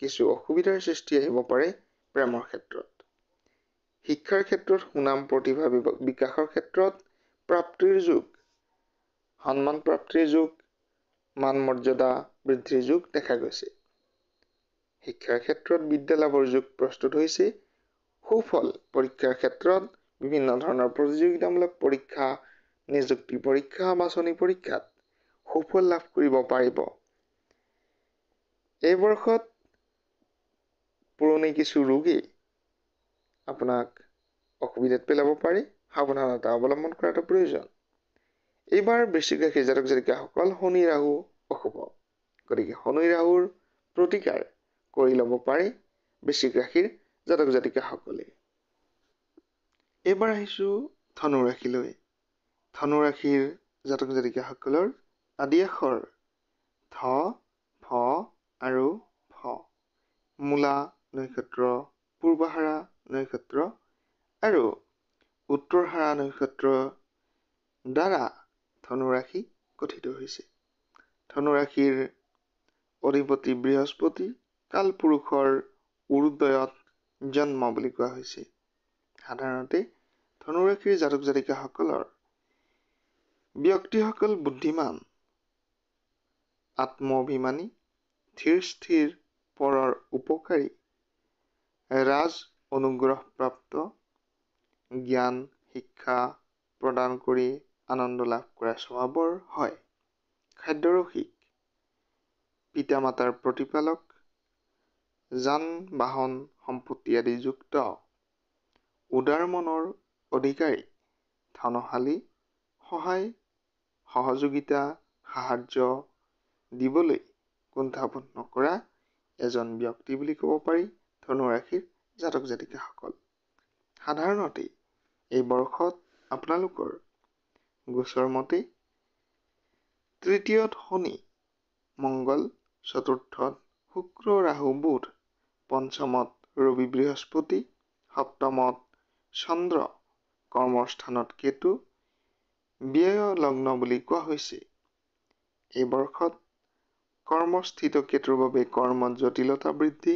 কিছু অসুবিধাৰ সৃষ্টি আহিব পাৰে প্ৰেমৰ ক্ষেত্ৰত। শিক্ষাৰ ক্ষেত্ৰত সুনাম, প্ৰতিভা বিকাশৰ ক্ষেত্ৰত প্ৰাপ্তিৰ যোগ, সন্মান প্ৰাপ্তিৰ যোগ, মান মৰ্যাদা বৃদ্ধিৰ যোগ দেখা গৈছে। শিক্ষাৰ ক্ষেত্ৰত বিদ্যা লাভৰ যোগ প্ৰস্তুত হৈছে। সুফল পৰীক্ষাৰ ক্ষেত্ৰত বিভিন্ন ধৰণৰ প্ৰতিযোগিতামূলক পৰীক্ষা, নিযুক্তি পৰীক্ষা, বাছনি পৰীক্ষাত সুফল লাভ কৰিব পাৰিব। এই বৰ্ষত পুৰণি কিছু ৰোগে আপোনাক অসুবিধাত পেলাব পাৰে। সাৱধানতা অৱলম্বন কৰাটো প্ৰয়োজন। এইবাৰ বৃশ্চিক ৰাশিৰ জাতক জাতিকাসকল শনি ৰাহু অশুভ। গতিকে শনি ৰাহুৰ প্ৰতিকাৰ কৰি ল'ব পাৰে বৃশ্চিক ৰাশিৰ জাতক জাতিকাসকলে। এইবাৰ আহিছোঁ ধনু ৰাশিলৈ। ধনু ৰাশিৰ জাতক জাতিকাসকলৰ আদি আখৰ ধ, ফ আৰু ফ। মূলা নক্ষত্ৰ, পূৰ্বাহাৰা নক্ষত্ৰ আৰু উত্তৰহাৰা নক্ষত্ৰৰ দ্বাৰা ধনু ৰাশি গঠিত হৈছে। ধনু ৰাশিৰ অধিপতি বৃহস্পতি কালপুৰুষৰ উৰুদয়ত জন্ম বুলি কোৱা হৈছে। সাধাৰণতে ধনু ৰাশিৰ জাতক জাতিকাসকলৰ ব্যক্তিসকল বুদ্ধিমান, আত্মঅভিমানী, ধীৰ স্থিৰ, পৰৰ উপকাৰী, ৰাজ অনুগ্ৰহপ্ৰাপ্ত, জ্ঞান শিক্ষা প্ৰদান কৰি আনন্দ লাভ কৰা স্বভাৱৰ হয়। খাদ্যৰসিক, পিতামাতাৰ প্ৰতিপালক, যান বাহন সম্পত্তি আদি যুক্ত উদাৰ মনৰ অধিকাৰী ধনশালী সহায় সহযোগিতা সাহায্য দিবলৈ কুণ্ঠাবোধ নকৰা এজন ব্যক্তি বুলি ক'ব পাৰি ধনুৰাশিৰ জাতক জাতিকাসকল। সাধাৰণতে এই বৰ্ষত আপোনালোকৰ গোচৰ মতে তৃতীয়ত শনি মংগল, চতুৰ্থত শুক্ৰ ৰাহু বুধ, পঞ্চমত ৰবি বৃহস্পতি, সপ্তমত চন্দ্ৰ, কৰ্মস্থানত কেতু, ব্যয় লগ্ন বুলি কোৱা হৈছে। এই বৰ্ষত কৰ্মস্থিত কেতুৰ বাবে কৰ্মত জটিলতা বৃদ্ধি,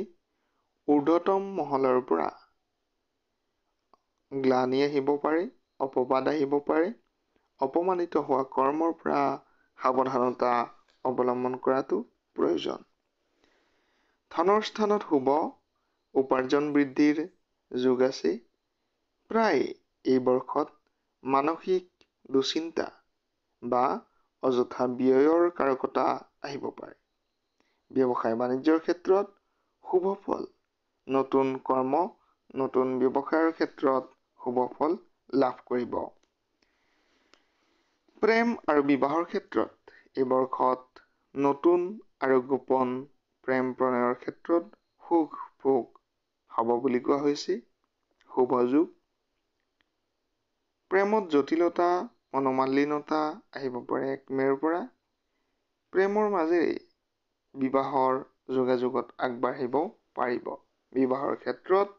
ঊৰ্ধ্বতম মহলৰ পৰা গ্লানি আহিব পাৰে, অপবাদ আহিব পাৰে, অপমানিত হোৱা কৰ্মৰ পৰা সাৱধানতা অৱলম্বন কৰাটো প্ৰয়োজন। ধনৰ স্থানত শুভ উপাৰ্জন বৃদ্ধিৰ যোগ আছে। প্ৰায় এই বৰ্ষত মানসিক দুশ্চিন্তা বা অযথা ব্যয়ৰ কাৰকতা আহিব পাৰে। ব্যৱসায় বাণিজ্যৰ ক্ষেত্ৰত শুভ ফল, নতুন কৰ্ম, নতুন ব্যৱসায়ৰ ক্ষেত্ৰত শুভ ফল লাভ কৰিব। প্ৰেম আৰু বিবাহৰ ক্ষেত্ৰত এই বৰ্ষত নতুন আৰু গোপন প্ৰেম প্ৰণয়ৰ ক্ষেত্ৰত সুখ ভোগ হ'ব বুলি কোৱা হৈছে। শুভ যোগ। প্ৰেমত জটিলতা মনোমালিনতা আহিব পাৰে 1 মে'ৰ পৰা। প্ৰেমৰ মাজেৰে বিবাহৰ যোগাযোগত আগবাঢ়িব পাৰিব। বিবাহৰ ক্ষেত্ৰত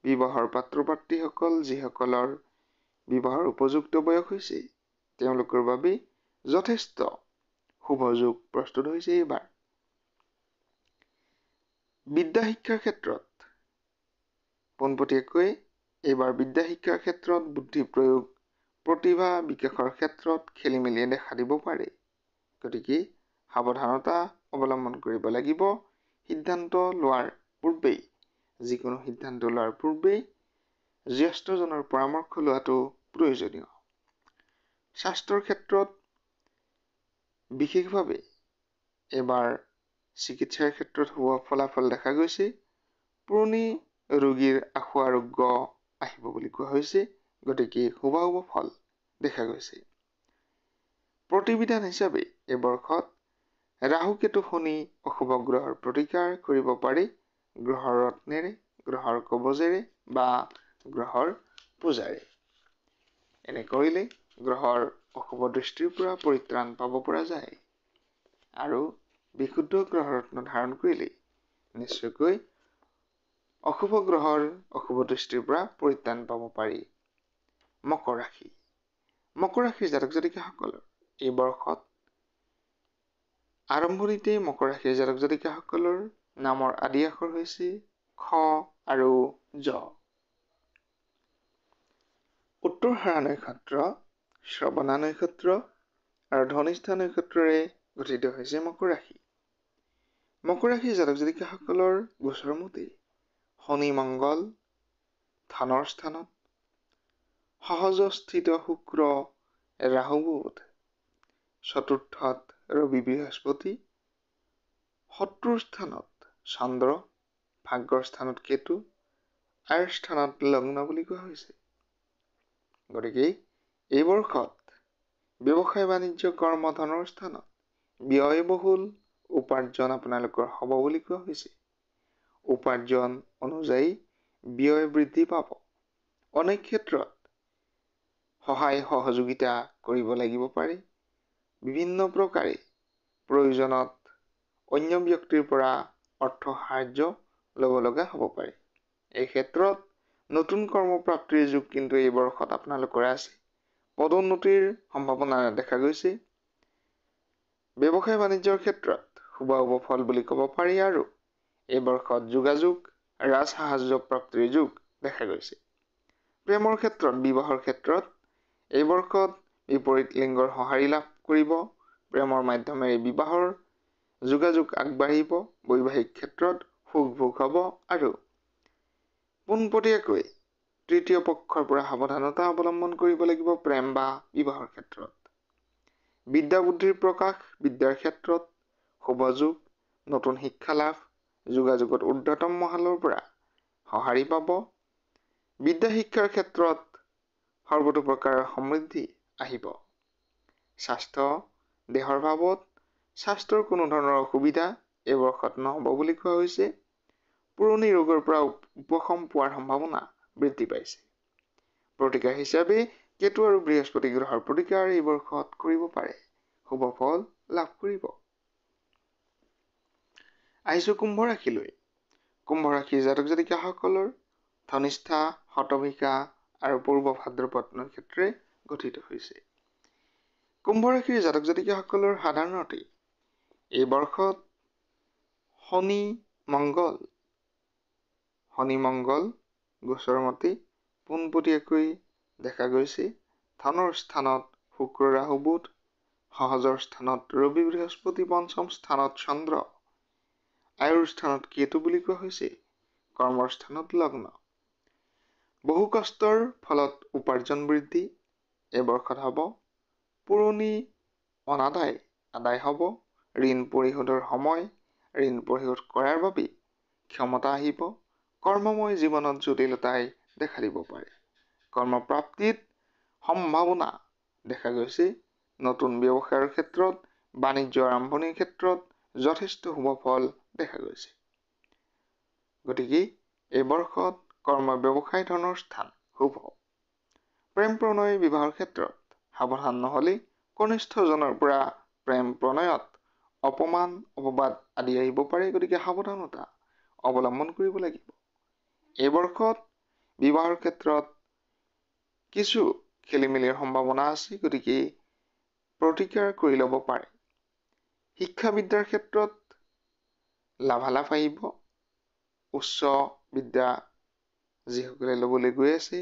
বিবাহৰ পাত্ৰ পাত্ৰীসকল যিসকলৰ বিবাহৰ উপযুক্ত বয়স হৈছে তেওঁলোকৰ বাবে যথেষ্ট শুভ যোগ প্ৰস্তুত হৈছে এইবাৰ। বিদ্যা শিক্ষাৰ ক্ষেত্ৰত পোনপটীয়াকৈ এইবাৰ বিদ্যা শিক্ষাৰ ক্ষেত্ৰত বুদ্ধি প্ৰয়োগ, প্ৰতিভা বিকাশৰ ক্ষেত্ৰত খেলি মেলিয়ে দেখা দিব পাৰে। গতিকে সাৱধানতা অৱলম্বন কৰিব লাগিব। সিদ্ধান্ত লোৱাৰ পূৰ্বেই যিকোনো সিদ্ধান্ত লোৱাৰ পূৰ্বেই জ্যেষ্ঠজনৰ পৰামৰ্শ লোৱাটো প্ৰয়োজনীয়। স্বাস্থ্যৰ ক্ষেত্ৰত বিশেষভাৱে এবাৰ চিকিৎসাৰ ক্ষেত্ৰত শুভ ফলাফল দেখা গৈছে। পুৰণি ৰোগীৰ আশু আৰোগ্য আহিব বুলি কোৱা হৈছে। গতিকে শুভ ফল দেখা গৈছে। প্ৰতিবিধান হিচাপে এই বৰ্ষত ৰাহু কেতু শনি অশুভ গ্ৰহৰ প্ৰতিকাৰ কৰিব পাৰি গ্ৰহৰ ৰত্নেৰে, গ্ৰহৰ কবজেৰে বা গ্ৰহৰ পূজাৰে। এনে কৰিলে গ্ৰহৰ অশুভ দৃষ্টিৰ পৰা পৰিত্ৰাণ পাব পৰা যায় আৰু বিশুদ্ধ গ্ৰহ ৰত্ন ধাৰণ কৰিলে নিশ্চয়কৈ অশুভ গ্ৰহৰ অশুভ দৃষ্টিৰ পৰা পৰিত্ৰাণ পাব পাৰি। মকৰ ৰাশি। মকৰ ৰাশিৰ জাতক জাতিকাসকলৰ এই বৰ্ষত আৰম্ভণিতে মকৰ ৰাশিৰ জাতক জাতিকাসকলৰ নামৰ আদি আখৰ হৈছে খ আৰু জ। উত্তৰহাৰা নক্ষত্ৰ, শ্ৰৱণা নক্ষত্ৰ আৰু ধনিষ্ঠা নক্ষত্ৰৰে গঠিত হৈছে মকৰ ৰাশি। মকৰ ৰাশিৰ জাতক জাতিকাসকলৰ গোচৰ মতে শনি মংগল ধনৰ স্থানত, সহজস্থিত শুক্ৰ ৰাহু বুধ, চতুৰ্থত ৰবি বৃহস্পতি, শত্ৰুৰ স্থানত চন্দ্ৰ, ভাগ্যৰ স্থানত কেতু, আয়ৰ স্থানত লগ্ন বুলি কোৱা হৈছে। গতিকে এই বৰ্ষত ব্যৱসায় বাণিজ্য কৰ্ম ধনৰ স্থানত ব্যয়বহুল উপাৰ্জন আপোনালোকৰ হ'ব বুলি কোৱা হৈছে। উপাৰ্জন অনুযায়ী ব্যয় বৃদ্ধি পাব। অনেক ক্ষেত্ৰত সহায় সহযোগিতা কৰিব লাগিব পাৰে। বিভিন্ন প্ৰকাৰে প্ৰয়োজনত অন্য ব্যক্তিৰ পৰা অৰ্থ সাহায্য ল'ব লগা হ'ব পাৰে। এই ক্ষেত্ৰত নতুন কৰ্মপ্ৰাপ্তিৰ যোগ কিন্তু এই বৰ্ষত আপোনালোকৰ আছে। পদোন্নতিৰ সম্ভাৱনা দেখা গৈছে। ব্যৱসায় বাণিজ্যৰ ক্ষেত্ৰত শুভ ফল বুলি ক'ব পাৰি আৰু এই বৰ্ষত যোগাযোগ ৰাজ সাহায্য প্ৰাপ্তিৰ যোগ দেখা গৈছে। প্ৰেমৰ ক্ষেত্ৰত বিবাহৰ ক্ষেত্ৰত এই বৰ্ষত বিপৰীত লিংগৰ সঁহাৰি লাভ কৰিব। প্ৰেমৰ মাধ্যমেৰে বিবাহৰ যোগাযোগ আগবাঢ়িব। বৈবাহিক ক্ষেত্ৰত সুখ ভোগ হ'ব আৰু পোনপটীয়াকৈ তৃতীয় পক্ষৰ পৰা সাৱধানতা অৱলম্বন কৰিব লাগিব প্ৰেম বা বিবাহৰ ক্ষেত্ৰত। বিদ্যা বুদ্ধিৰ প্ৰকাশ বিদ্যাৰ ক্ষেত্ৰত শুভ যোগ, নতুন শিক্ষা লাভ, যোগাযোগত ঊৰ্ধ্বতম মহলৰ পৰা সঁহাৰি পাব। বিদ্যা শিক্ষাৰ ক্ষেত্ৰত সৰ্বতো প্ৰকাৰৰ সমৃদ্ধি আহিব। স্বাস্থ্য দেহৰ ভাৱত স্বাস্থ্যৰ কোনো ধৰণৰ অসুবিধা এই বৰ্ষত নহ'ব বুলি কোৱা হৈছে। পুৰণি ৰোগৰ পৰা উপশম পোৱাৰ সম্ভাৱনা বৃদ্ধি পাইছে। প্ৰতিকাৰ হিচাপে কেতু আৰু বৃহস্পতি গ্ৰহৰ প্ৰতিকাৰ এই বৰ্ষত কৰিব পাৰে, শুভ ফল লাভ কৰিব। আহিছো কুম্ভ ৰাশিলৈ। কুম্ভ ৰাশিৰ জাতক জাতিকাসকলৰ ধনিষ্ঠা, শতভিষা আৰু পূৰ্ব ভাদ্ৰপদ নক্ষত্ৰে গঠিত হৈছে। কুম্ভ ৰাশিৰ জাতক জাতিকাসকলৰ সাধাৰণতে এই বৰ্ষত শনি মংগল গোচৰ মতে পোনপটীয়াকৈ দেখা গৈছে। ধনৰ স্থানত শুক্ৰ ৰাহু বুধ, সহজৰ স্থানত ৰবি বৃহস্পতি, পঞ্চম স্থানত চন্দ্ৰ, আয়ুৰ স্থানত কেতু বুলি কোৱা হৈছে, কৰ্মৰ স্থানত লগ্ন। বহু কষ্টৰ ফলত উপাৰ্জন বৃদ্ধি এই বৰ্ষত হ'ব। পুৰণি অনাদায় আদায় হ'ব। ঋণ পৰিশোধৰ সময়, ঋণ পৰিশোধ কৰাৰ বাবে ক্ষমতা আহিব। কৰ্মময় জীৱনত জটিলতাই দেখা দিব পাৰে। কৰ্মপ্ৰাপ্তিত সম্ভাৱনা দেখা গৈছে। নতুন ব্যৱসায়ৰ ক্ষেত্ৰত, বাণিজ্য আৰম্ভণিৰ ক্ষেত্ৰত যথেষ্ট শুভ ফল দেখা গৈছে। গতিকে এই বৰ্ষত কৰ্ম ব্যৱসায় ধনৰ স্থান শুভ। প্ৰেম প্ৰণয় বিবাহৰ ক্ষেত্ৰত সাৱধান নহ'লে কনিষ্ঠজনৰ পৰা প্ৰেম প্ৰণয়ত অপমান অপবাদ আদি আহিব পাৰে। গতিকে সাৱধানতা অৱলম্বন কৰিব লাগিব। এই বৰ্ষত বিবাহৰ ক্ষেত্ৰত কিছু খেলিমেলিৰ সম্ভাৱনা আছে। গতিকে প্ৰতিকাৰ কৰি ল'ব পাৰে। শিক্ষা বিদ্যাৰ ক্ষেত্ৰত লাভালাভ আহিব। উচ্চ বিদ্যা যিসকলে ল'বলৈ গৈ আছে,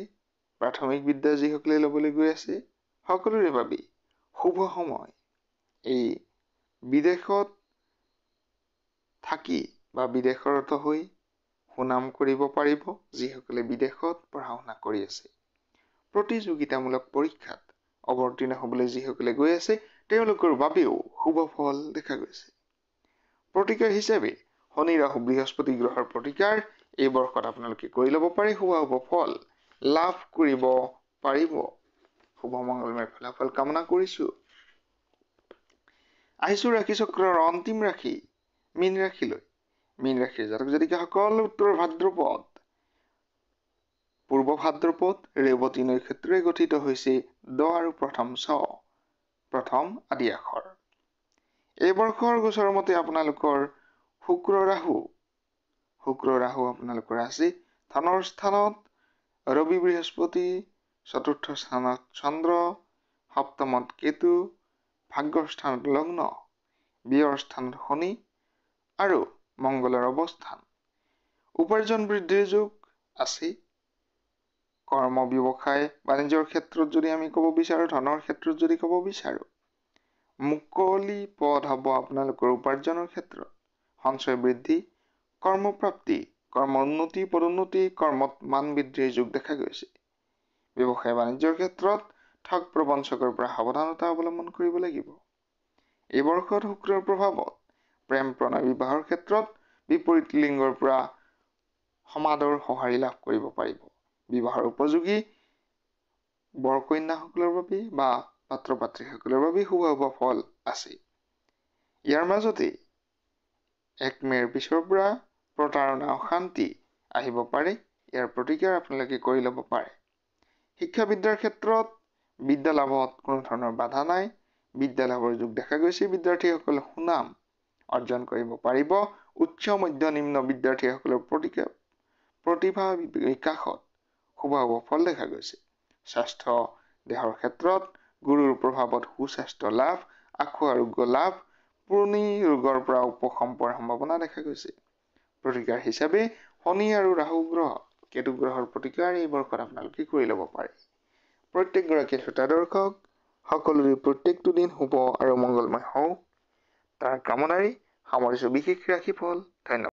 প্ৰাথমিক বিদ্যা যিসকলে ল'বলৈ গৈ আছে, সকলোৰে বাবে শুভ সময়। এই বিদেশত থাকি বা বিদেশৰত হৈ সুনাম কৰিব পাৰিব যিসকলে বিদেশত পঢ়া শুনা কৰি আছে। প্ৰতিযোগিতামূলক পৰীক্ষাত অৱতীৰ্ণ হ'বলৈ যিসকলে গৈ আছে তেওঁলোকৰ বাবেও শুভ ফল দেখা গৈছে। প্ৰতিকাৰ হিচাপে শনি ৰাহু বৃহস্পতি গ্ৰহৰ প্ৰতিকাৰ এই বৰ্ষত আপোনালোকে কৰি ল'ব পাৰে। শুভ ফল লাভ কৰিব পাৰিব। শুভ মংগলময় ফলাফল কামনা কৰিছো। আহিছো ৰাশি চক্ৰৰ অন্তিম ৰাশি মীন ৰাশিলৈ। মীন ৰাশিৰ জাতক জাতিকাসকল উত্তৰ ভাদ্ৰপদ, পূৰ্ব ভাদ্ৰপদ, ৰেৱতী নক্ষত্ৰে গঠিত হৈছে দ আৰু প্ৰথম আদি আখৰ। এই বৰ্ষৰ গোচৰ মতে আপোনালোকৰ শুক্ৰ ৰাহু আপোনালোকৰ আছে ধনৰ স্থানত ৰবি বৃহস্পতি, চতুৰ্থ স্থানত চন্দ্ৰ, সপ্তমত কেতু, ভাগ্যৰ স্থানত লগ্ন, ব্যয়ৰ স্থানত শনি আৰু মংগলৰ অৱস্থান। উপাৰ্জন বৃদ্ধিৰ যোগ আছে। কৰ্ম ব্যৱসায় বাণিজ্যৰ ক্ষেত্ৰত যদি আমি ক'ব বিচাৰো, ধনৰ ক্ষেত্ৰত যদি ক'ব বিচাৰো, মুকলি পথ হ'ব আপোনালোকৰ উপাৰ্জনৰ ক্ষেত্ৰত। সঞ্চয় বৃদ্ধি, কৰ্মপ্ৰাপ্তি, কৰ্ম উন্নতি, পদোন্নতি, কৰ্মত মান বৃদ্ধিৰ যোগ দেখা গৈছে। ব্যৱসায় বাণিজ্যৰ ক্ষেত্ৰত ঠগ প্ৰবঞ্চকৰ পৰা সাৱধানতা অৱলম্বন কৰিব লাগিব। এই বৰ্ষত শুক্ৰৰ প্ৰভাৱত প্ৰেম প্ৰণয় বিবাহৰ ক্ষেত্ৰত বিপৰীত লিংগৰ পৰা সমাদৰ সঁহাৰি লাভ কৰিব পাৰিব। বিবাহৰ উপযোগী বৰকন্যাসকলৰ বাবে বা পাত্ৰ পাত্ৰীসকলৰ বাবে শুভ ফল আছে। ইয়াৰ মাজতে 1 মে'ৰ পিছৰ পৰা প্ৰতাৰণা অশান্তি আহিব পাৰে। ইয়াৰ প্ৰতিকাৰ আপোনালোকে কৰি ল'ব পাৰে। শিক্ষা বিদ্যাৰ ক্ষেত্ৰত বিদ্যা লাভত কোনো ধৰণৰ বাধা নাই। বিদ্যা লাভৰ যোগ দেখা গৈছে। বিদ্যাৰ্থীসকলে সুনাম অৰ্জন কৰিব পাৰিব। উচ্চ মধ্য নিম্ন বিদ্যাৰ্থীসকলৰ প্ৰতিভা বিকাশত শুভ ফল দেখা গৈছে। স্বাস্থ্য দেহৰ ক্ষেত্ৰত গুৰুৰ প্ৰভাৱত সুস্বাস্থ্য লাভ, আশু আৰোগ্য লাভ, পুৰণি ৰোগৰ পৰা উপশম পোৱাৰ সম্ভাৱনা দেখা গৈছে। প্ৰতিকাৰ হিচাপে শনি আৰু ৰাহু গ্ৰহ, কেতু গ্ৰহৰ প্ৰতিকাৰ এই বৰ্ষত আপোনালোকে কৰি ল'ব পাৰে। প্ৰত্যেকগৰাকী শ্ৰোতা দৰ্শক সকলোৰে প্ৰত্যেকটো দিন শুভ আৰু মংগলময় হওক তাৰ কামনাৰে সামৰিছো বিশেষ ৰাশিফল। ধন্যবাদ।